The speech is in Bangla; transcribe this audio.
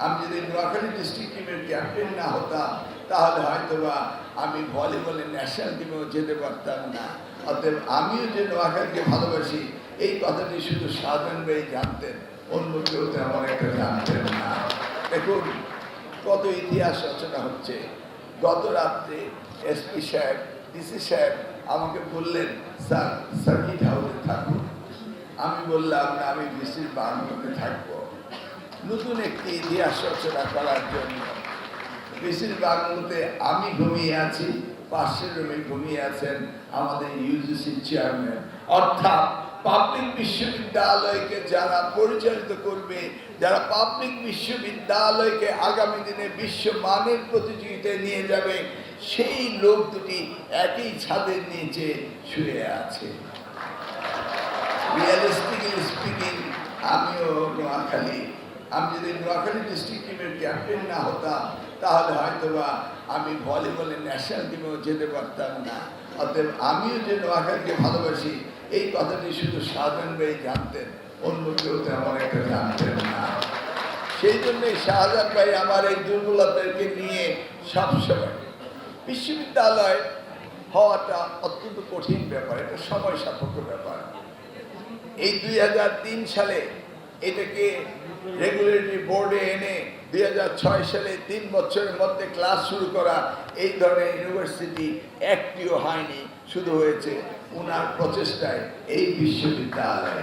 আমি যদি নোয়াখালী ডিস্ট্রিক্ট টিমের ক্যাপ্টেন না হতাম তাহলে হয়তোবা আমি ভলিবলে ন্যাশনাল টিমেও যেতে পারতাম না। অতএব আমিও যে নোয়াখালীকে ভালোবাসি এই কথাটি শুধু শাহজাহান ভাই জানতেন, অন্য কেউ তেমন একটা জানতেন না। দেখুন কত ইতিহাস রচনা হচ্ছে। গত রাত্রে এসপি সাহেব, ডিসি সাহেব আমাকে বললেন স্যার সার্কিট হাউসে থাকুন। আমি বললাম না, আমি ডিসির বারান্দাতে থাকবো নতুন একটি ইতিহাস রচনা করার জন্য। ডিসির বারান্দাতে আমি ঘুমিয়ে আছি, পাশের রুমে ঘুমিয়ে আছেন আমাদের ইউজিসি চেয়ারম্যান। অর্থাৎ পাবলিক বিশ্ববিদ্যালয়কে যারা পরিচালিত করবে, যারা পাবলিক বিশ্ববিদ্যালয়কে আগামী দিনে বিশ্বমানের প্রতিযোগিতায় নিয়ে যাবে, সেই লোক দুটি একই ছাদের নিচে শুয়ে আছে। রিয়ালিস্টিক্যালি স্পিকিং আমিও নোয়াখালী, আমি যদি নোয়াখালী ডিস্ট্রিক্ট টিমের ক্যাপ্টেন না হতাম তাহলে হয়তোবা আমি ভলিবলে ন্যাশনাল টিমেও যেতে পারতাম না। অতএব আমিও যে নোয়াখালীকে ভালোবাসি এই কথাটি শুধু শাহজাহান ভাই জানতেন, অন্য কেউ তেমন একটা জানতেন না। সেই জন্যই শাহজাহান ভাই আমার এই দুর্বলতাকে নিয়ে সবসময়, বিশ্ববিদ্যালয় হওয়াটা অত্যন্ত কঠিন ব্যাপার, এটা সময় সাপেক্ষ ব্যাপার। এই 2003 সালে এটাকে রেগুলেটরি বোর্ডে এনে 2006 সালে 3 বছরের মধ্যে ক্লাস শুরু করা, এই ধরনের ইউনিভার্সিটি একটিও হয়নি, শুধু হয়েছে ওনার প্রচেষ্টায় এই বিশ্ববিদ্যালয়।